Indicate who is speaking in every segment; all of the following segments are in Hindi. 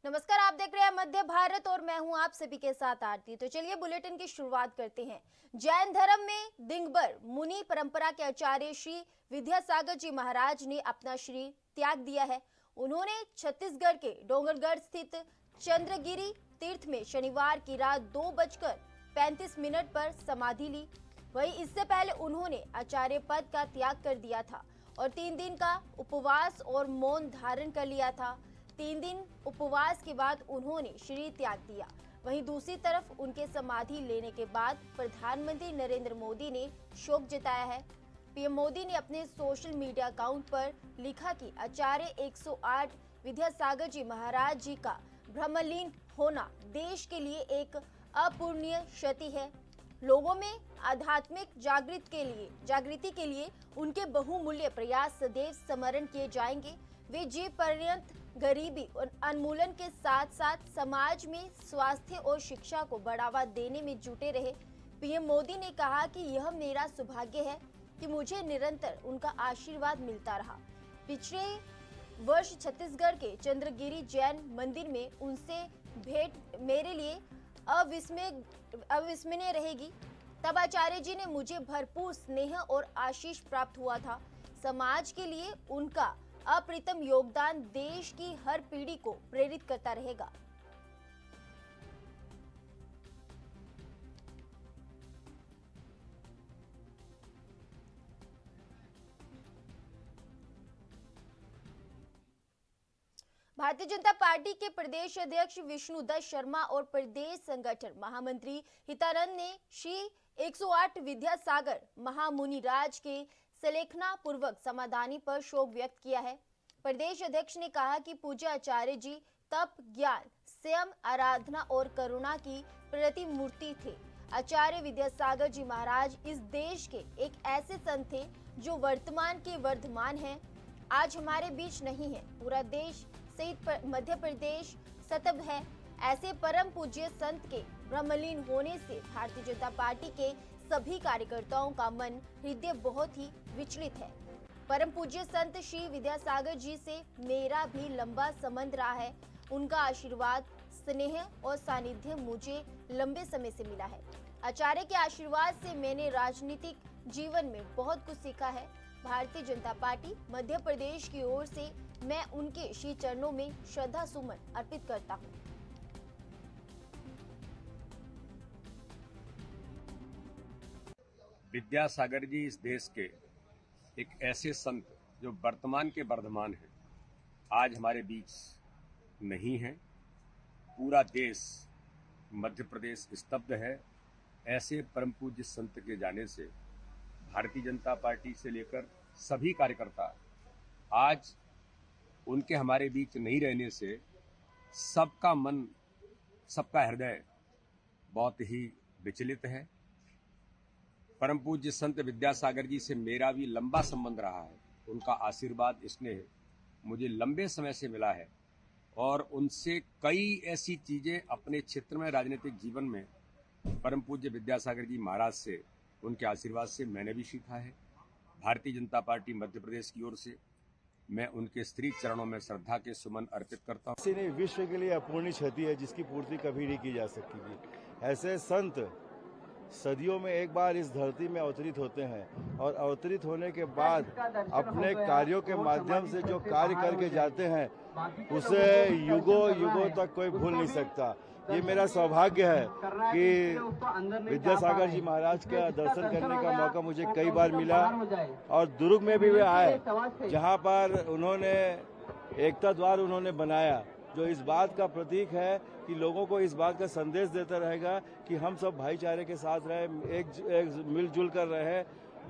Speaker 1: नमस्कार, आप देख रहे हैं मध्य भारत और मैं हूं आप सभी के साथ आरती। तो चलिए बुलेटिन की शुरुआत करते हैं। जैन धर्म में दिगंबर मुनि परंपरा के आचार्य श्री विद्यासागर जी महाराज ने अपना शरीर त्याग दिया है। उन्होंने छत्तीसगढ़ के डोंगरगढ़ स्थित चंद्रगिरी तीर्थ में शनिवार की रात 2:35 पर समाधि ली। वहीं इससे पहले उन्होंने आचार्य पद का त्याग कर दिया था और 3 दिन का उपवास और मौन धारण कर लिया था। 3 दिन उपवास के बाद उन्होंने शरीर त्याग दिया। वहीं दूसरी तरफ उनके समाधि लेने के बाद प्रधानमंत्री नरेंद्र मोदी ने शोक जताया है। पीएम मोदी ने अपने सोशल मीडिया अकाउंट पर लिखा कि आचार्य 108 विद्यासागर जी महाराज जी का ब्रह्मलीन होना देश के लिए एक अपूरणीय क्षति है। लोगों में आध्यात्मिक जागृति के लिए उनके बहुमूल्य प्रयास सदैव स्मरण किए जाएंगे। वे जीवन पर्यंत गरीबी और उन्मूलन के साथ साथ समाज में स्वास्थ्य और शिक्षा को बढ़ावा देने में जुटे रहे। पीएम मोदी ने कहा कि यह मेरा सौभाग्य है कि मुझे निरंतर उनका आशीर्वाद मिलता रहा। पिछले वर्ष छत्तीसगढ़ के चंद्रगिरी जैन मंदिर में उनसे भेंट मेरे लिए अविस्मरणीय रहेगी। तब आचार्य जी ने मुझे भरपूर स्नेह और आशीष प्राप्त हुआ था। समाज के लिए उनका अप्रतिम योगदान देश की हर पीढ़ी को प्रेरित करता रहेगा। भारतीय जनता पार्टी के प्रदेश अध्यक्ष विष्णुदत्त शर्मा और प्रदेश संगठन महामंत्री हितानंद ने श्री 108 विद्यासागर महामुनि राज के सलेखना पूर्वक समाधानी पर शोक व्यक्त किया है। प्रदेश अध्यक्ष ने कहा कि पूज्य आचार्य जी तप, ज्ञान, संयम, आराधना और करुणा की प्रतिमूर्ति थे। आचार्य विद्यासागर जी महाराज इस देश के एक ऐसे संत थे जो वर्तमान के वर्धमान हैं, आज हमारे बीच नहीं है। पूरा देश सहित मध्य प्रदेश स्तब्ध है। ऐसे परम पूज्य संत के ब्रह्मलीन होने से भारतीय जनता पार्टी के सभी कार्यकर्ताओं का मन हृदय बहुत ही विचलित है। परम पूज्य संत श्री विद्यासागर जी से मेरा भी लंबा संबंध रहा है। उनका आशीर्वाद, स्नेह और सानिध्य मुझे लंबे समय से मिला है। आचार्य के आशीर्वाद से मैंने राजनीतिक जीवन में बहुत कुछ सीखा है। भारतीय जनता पार्टी मध्य प्रदेश की ओर से मैं उनके श्री चरणों में श्रद्धा सुमन अर्पित करता हूँ।
Speaker 2: विद्यासागर जी इस देश के एक ऐसे संत जो वर्तमान के वर्धमान हैं, आज हमारे बीच नहीं हैं। पूरा देश मध्य प्रदेश स्तब्ध है। ऐसे परम पूज्य संत के जाने से भारतीय जनता पार्टी से लेकर सभी कार्यकर्ता आज उनके हमारे बीच नहीं रहने से सबका मन, सबका हृदय बहुत ही विचलित है। परम पूज्य संत विद्यासागर जी से मेरा भी लंबा संबंध रहा है। उनका आशीर्वाद, स्नेह मुझे लंबे समय से मिला है और उनसे कई ऐसी चीजें अपने क्षेत्र में, राजनीतिक जीवन में परम पूज्य विद्यासागर जी महाराज से, उनके आशीर्वाद से मैंने भी सीखा है। भारतीय जनता पार्टी मध्य प्रदेश की ओर से मैं उनके स्त्री चरणों में श्रद्धा के सुमन अर्पित करता हूँ।
Speaker 3: नहीं, विश्व के लिए अपूर्णीय क्षति है जिसकी पूर्ति कभी नहीं की जा सकेगी। ऐसे संत सदियों में एक बार इस धरती में अवतरित होते हैं और अवतरित होने के बाद अपने कार्यों के माध्यम से जो कार्य करके जाते हैं उसे युगों युगों तक कोई भूल नहीं सकता। ये मेरा सौभाग्य है कि विद्यासागर जी महाराज का दर्शन करने का मौका मुझे कई बार मिला और दुर्ग में भी वे आए, जहां पर उन्होंने एकता द्वार उन्होंने बनाया, जो इस बात का प्रतीक है कि लोगों को इस बात का संदेश देता रहेगा कि हम सब भाईचारे के साथ रहे, एक मिलजुल कर रहे।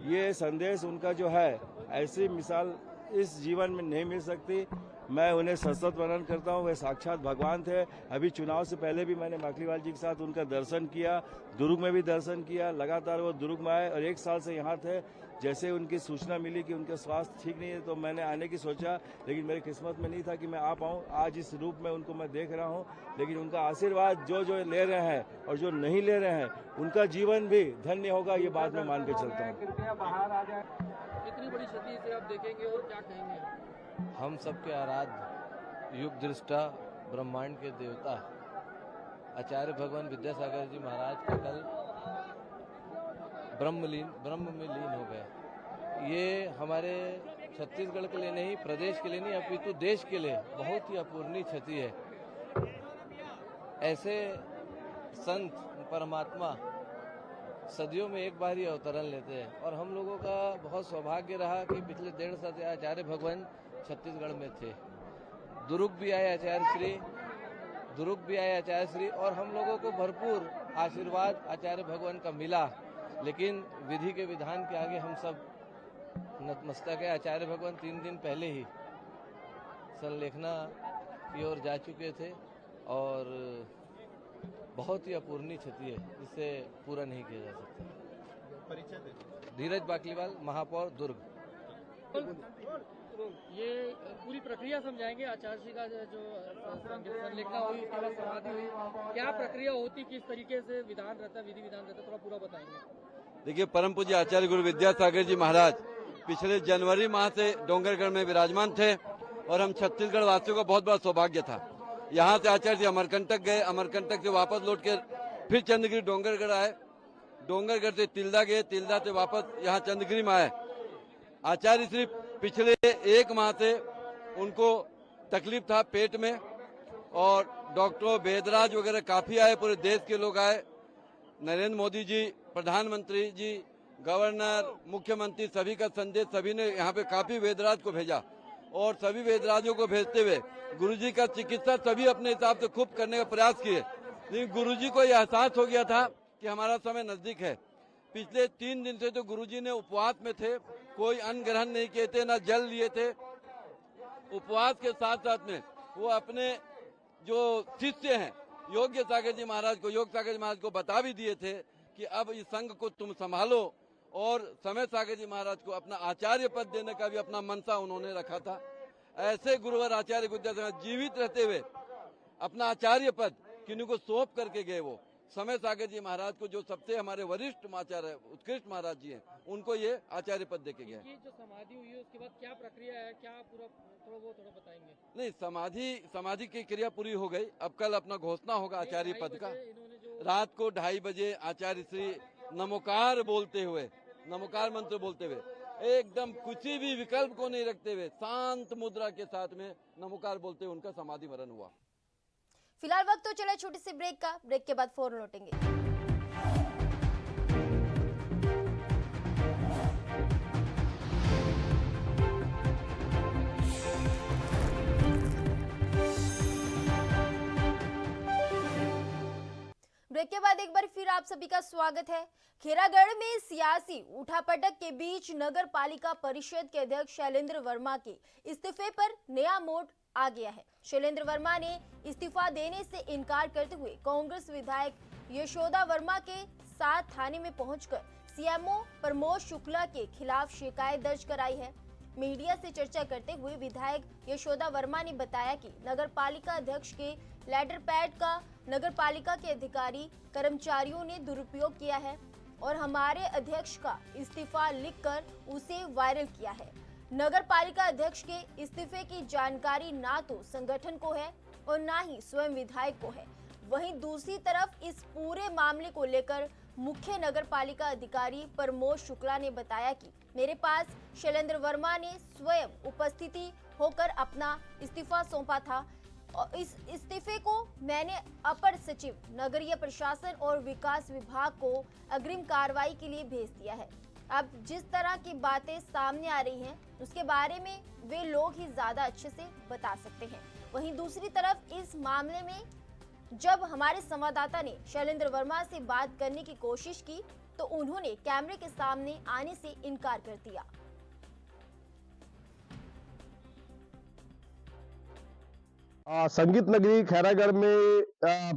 Speaker 3: ये संदेश उनका जो है, ऐसी मिसाल इस जीवन में नहीं मिल सकती। मैं उन्हें सशक्त वर्णन करता हूँ। वे साक्षात भगवान थे। अभी चुनाव से पहले भी मैंने माखलीवाल जी के साथ उनका दर्शन किया, दुर्ग में भी दर्शन किया। लगातार वो दुर्ग में आए और 1 साल से यहाँ थे। जैसे उनकी सूचना मिली कि उनका स्वास्थ्य ठीक नहीं है तो मैंने आने की सोचा, लेकिन मेरी किस्मत में नहीं था कि मैं आ पाऊँ। आज इस रूप में उनको मैं देख रहा हूँ, लेकिन उनका आशीर्वाद जो ले रहे हैं और जो नहीं ले रहे हैं उनका जीवन भी धन्य होगा, ये बात मैं मान के चलता हूँ।
Speaker 4: कितनी बड़ी क्षति से आप देखेंगे और क्या कहेंगे?
Speaker 5: हम सबके आराध्य युग दृष्टा ब्रह्मांड के देवता आचार्य भगवान विद्यासागर जी महाराज का कल ब्रह्म में लीन हो गए। ये हमारे छत्तीसगढ़ के लिए नहीं, प्रदेश के लिए नहीं, अपितु देश के लिए बहुत ही अपूर्णीय क्षति है। ऐसे संत परमात्मा सदियों में एक बार ही अवतरण लेते हैं और हम लोगों का बहुत सौभाग्य रहा कि पिछले 1.5 सदी आचार्य भगवान छत्तीसगढ़ में थे। दुर्ग भी आए आचार्य श्री और हम लोगों को भरपूर आशीर्वाद आचार्य भगवान का मिला, लेकिन विधि के विधान के आगे हम सब नतमस्तक है। आचार्य भगवान 3 दिन पहले ही संलेखना की ओर जा चुके थे और बहुत ही अपूर्णीय क्षति है जिसे पूरा नहीं किया जा सकता।
Speaker 6: परिचय
Speaker 5: धीरज बाकलीवाल, महापौर दुर्ग।
Speaker 4: ये पूरी प्रक्रिया समझाएंगे। आचार्य जी का जो संलेखना हुई, उसके बाद समाधि हुई, क्या प्रक्रिया होती, किस तरीके से विधान रहता, विधि विधान रहता, थोड़ा पूरा बताएंगे।
Speaker 7: देखिए, परम पूज्य आचार्य गुरु विद्यासागर जी महाराज पिछले जनवरी माह से डोंगरगढ़ में विराजमान थे और हम छत्तीसगढ़ वासियों का बहुत बड़ा सौभाग्य था। यहाँ से आचार्य जी अमरकंटक गए, अमरकंटक से वापस लौट कर फिर चंद्रगिरी डोंगरगढ़ आए, डोंगरगढ़ से तिल्दा गए, तिल्दा से वापस यहाँ चंद्रगिरी में आए। आचार्य श्री पिछले 1 माह से उनको तकलीफ था पेट में और डॉक्टर वेदराज वगैरह काफी आए, पूरे देश के लोग आए। नरेंद्र मोदी जी, प्रधानमंत्री जी, गवर्नर, मुख्यमंत्री, सभी का संदेश, सभी ने यहाँ पे काफी वेदराज को भेजा और सभी वेदराजों को भेजते हुए गुरुजी का चिकित्सा सभी अपने हिसाब से खूब करने का प्रयास किए, लेकिन गुरुजी को यह एहसास हो गया था कि हमारा समय नजदीक है। पिछले 3 दिन से तो गुरुजी ने उपवास में थे, कोई अन्न ग्रहण नहीं किए थे, न जल लिए थे। उपवास के साथ साथ में वो अपने जो शिष्य हैं योग्य सागर जी महाराज को बता भी दिए थे कि अब इस संघ को तुम संभालो और समय सागर जी महाराज को अपना आचार्य पद देने का भी अपना मनसा उन्होंने रखा था। ऐसे गुरुवर आचार्य विद्यासागर जीवित रहते हुए अपना आचार्य पद किन्हीं को सौंप करके गए। वो समय सागर जी महाराज को, जो सबसे हमारे वरिष्ठ आचार्य उत्कृष्ट महाराज जी हैं, उनको ये आचार्य पद देके गए।
Speaker 4: जो समाधि हुई है उसके बाद क्या प्रक्रिया है, क्या पूरा थोड़ा बताएंगे।
Speaker 7: नहीं, समाधि की क्रिया पूरी हो गई। अब कल अपना घोषणा होगा आचार्य पद का। रात को 2:30 बजे आचार्य श्री नमोकार बोलते हुए, नमोकार मंत्र बोलते हुए, एकदम किसी भी विकल्प को नहीं रखते हुए शांत मुद्रा के साथ में नमोकार बोलते हुए उनका समाधि मरण हुआ।
Speaker 1: फिलहाल वक्त तो चला छोटी सी ब्रेक का, ब्रेक के बाद फौरन लौटेंगे। ब्रेक के बाद एक बार फिर आप सभी का स्वागत है। खेरागढ़ में सियासी उठापटक के बीच नगर पालिका परिषद के अध्यक्ष शैलेंद्र वर्मा के इस्तीफे पर नया मोड़ आ गया है। शैलेंद्र वर्मा ने इस्तीफा देने से इनकार करते हुए कांग्रेस विधायक यशोदा वर्मा के साथ थाने में पहुंचकर सीएमओ प्रमोद शुक्ला के खिलाफ शिकायत दर्ज कराई है। मीडिया से चर्चा करते हुए विधायक यशोदा वर्मा ने बताया कि नगर पालिका अध्यक्ष के लेटर पैड का नगर पालिका के अधिकारी कर्मचारियों ने दुरुपयोग किया है और हमारे अध्यक्ष का इस्तीफा लिखकर उसे वायरल किया है। नगर पालिका अध्यक्ष के इस्तीफे की जानकारी ना तो संगठन को है और ना ही स्वयं विधायक को है। वहीं दूसरी तरफ इस पूरे मामले को लेकर मुख्य नगर पालिका अधिकारी प्रमोद शुक्ला ने बताया कि मेरे पास शैलेंद्र वर्मा ने स्वयं उपस्थिति होकर अपना इस्तीफा सौंपा था और इस इस्तीफे को मैंने अपर सचिव नगरीय प्रशासन और विकास विभाग को अग्रिम कार्रवाई के लिए भेज दिया है। अब जिस तरह की बातें सामने आ रही हैं उसके बारे में वे लोग ही ज्यादा अच्छे से बता सकते हैं। वहीं दूसरी तरफ इस मामले में जब हमारे संवाददाता ने शैलेंद्र वर्मा से बात करने की कोशिश की तो उन्होंने कैमरे के सामने आने से इनकार कर दिया।
Speaker 6: संगीत नगरी खैरागढ़ में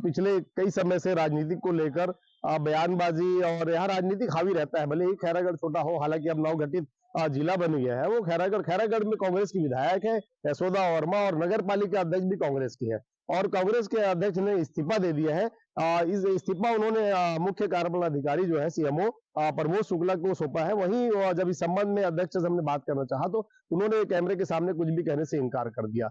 Speaker 6: पिछले कई समय से राजनीति को लेकर बयानबाजी और यहाँ राजनीतिक हावी रहता है। भले ही खैरागढ़ छोटा हो, हालांकि अब नवगठित जिला बन गया है। वो खैरागढ़ में कांग्रेस की विधायक है यशोदा वर्मा और नगर पालिका अध्यक्ष भी कांग्रेस की है और कांग्रेस के अध्यक्ष ने इस्तीफा दे दिया है। इस इस्तीफा उन्होंने मुख्य कार्यपालन अधिकारी जो है सीएमओ प्रमोद शुक्ला को सौंपा है। वहीं जब इस संबंध में अध्यक्ष से हमने बात करना चाहा तो उन्होंने कैमरे के सामने कुछ भी कहने से इनकार कर दिया।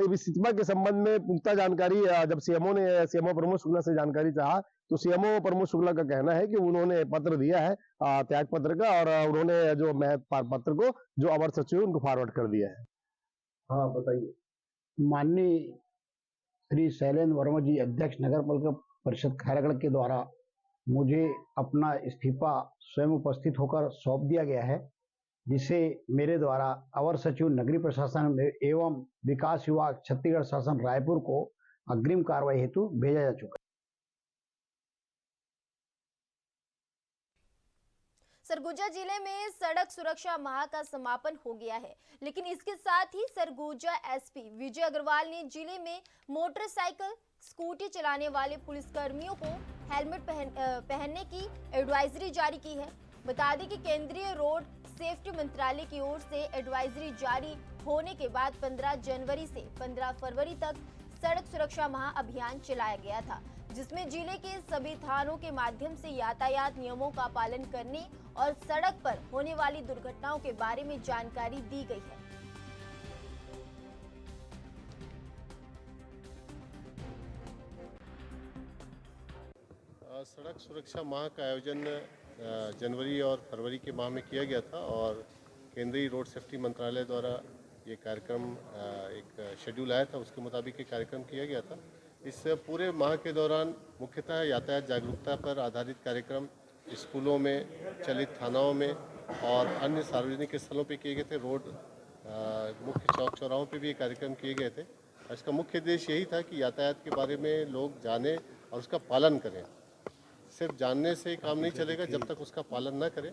Speaker 6: इस इस्तीफा के संबंध में पुख्ता जानकारी जब सीएमओ प्रमोद शुक्ला से जानकारी चाहा तो सीएमओ प्रमोद शुक्ला का कहना है कि उन्होंने पत्र दिया है त्याग पत्र का, और उन्होंने जो पत्र को जो अवर सचिव उनको फॉरवर्ड कर दिया है।
Speaker 8: हाँ बताइए। माननीय श्री शैलेंद्र वर्मा जी अध्यक्ष नगर पालिका परिषद खैरागढ़ के द्वारा मुझे अपना इस्तीफा स्वयं उपस्थित होकर सौंप दिया गया है, जिसे मेरे द्वारा अवर सचिव नगरीय प्रशासन एवं विकास विभाग छत्तीसगढ़ शासन रायपुर को अग्रिम कार्रवाई हेतु भेजा जा चुका है।
Speaker 1: सरगुजा जिले में सड़क सुरक्षा माह का समापन हो गया है, लेकिन इसके साथ ही सरगुजा एसपी विजय अग्रवाल ने जिले में मोटरसाइकिल स्कूटी चलाने वाले पुलिसकर्मियों को हेलमेट पहनने की एडवाइजरी जारी की है। बता दें कि केंद्रीय रोड सेफ्टी मंत्रालय की ओर से एडवाइजरी जारी होने के बाद 15 जनवरी से 15 फरवरी तक सड़क सुरक्षा माह अभियान चलाया गया था, जिसमें जिले के सभी थानों के माध्यम से यातायात नियमों का पालन करने और सड़क पर होने वाली दुर्घटनाओं के बारे में जानकारी दी गई है।
Speaker 9: सड़क सुरक्षा माह का आयोजन जनवरी और फरवरी के माह में किया गया था और केंद्रीय रोड सेफ्टी मंत्रालय द्वारा ये कार्यक्रम एक शेड्यूल आया था, उसके मुताबिक ये कार्यक्रम किया गया था। इस पूरे माह के दौरान मुख्यतः यातायात जागरूकता पर आधारित कार्यक्रम स्कूलों में, चलित थानाओं में और अन्य सार्वजनिक स्थलों पे किए गए थे। रोड मुख्य चौक चौराहों पे भी ये कार्यक्रम किए गए थे। इसका मुख्य उद्देश्य यही था कि यातायात के बारे में लोग जानें और उसका पालन करें। सिर्फ जानने से काम नहीं चलेगा जब तक उसका पालन न करें,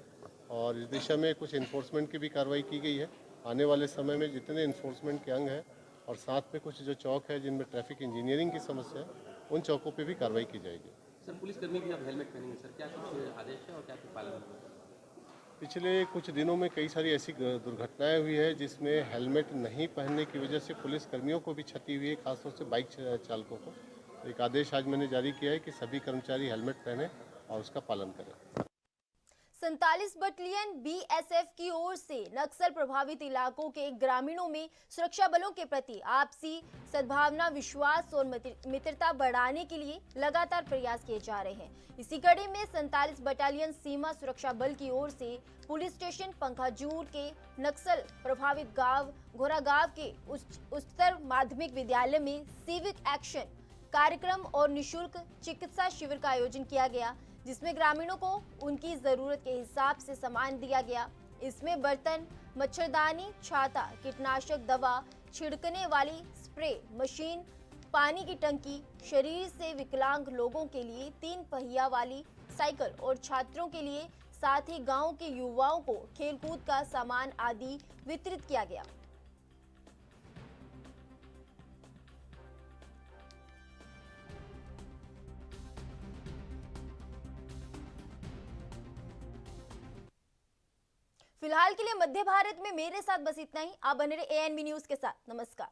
Speaker 9: और इस दिशा में कुछ इन्फोर्समेंट की भी कार्रवाई की गई है। आने वाले समय में जितने इन्फोर्समेंट के अंग हैं और साथ में कुछ जो चौक है जिनमें ट्रैफिक इंजीनियरिंग की समस्या है, उन चौकों पे भी कार्रवाई की जाएगी।
Speaker 10: सर, पुलिसकर्मी भी अब हेलमेट पहनेंगे सर, क्या कुछ आदेश है और क्या कुछ पालन होगा?
Speaker 9: पिछले कुछ दिनों में कई सारी ऐसी दुर्घटनाएं हुई है जिसमें हेलमेट नहीं पहनने की वजह से पुलिसकर्मियों को भी क्षति हुई है, खासतौर से बाइक चालकों को। एक आदेश आज मैंने जारी किया है कि सभी कर्मचारी हेलमेट पहने और उसका पालन करें।
Speaker 1: 47 बटालियन बीएसएफ की ओर से नक्सल प्रभावित इलाकों के ग्रामीणों में सुरक्षा बलों के प्रति आपसी सद्भावना, विश्वास और मित्रता बढ़ाने के लिए लगातार प्रयास किए जा रहे हैं। इसी कड़ी में 47 बटालियन सीमा सुरक्षा बल की ओर से पुलिस स्टेशन पंखाजूर के नक्सल प्रभावित गांव घोरागांव के उच्चतर माध्यमिक विद्यालय में सिविक एक्शन कार्यक्रम और निशुल्क चिकित्सा शिविर का आयोजन किया गया, जिसमें ग्रामीणों को उनकी जरूरत के हिसाब से सामान दिया गया। इसमें बर्तन, मच्छरदानी, छाता, कीटनाशक दवा, छिड़कने वाली स्प्रे मशीन, पानी की टंकी, शरीर से विकलांग लोगों के लिए 3 पहिया वाली साइकिल और छात्रों के लिए, साथ ही गांव के युवाओं को खेलकूद का सामान आदि वितरित किया गया। फिलहाल के लिए मध्य भारत में मेरे साथ बस इतना ही। आप बने रहे एएनबी न्यूज के साथ। नमस्कार।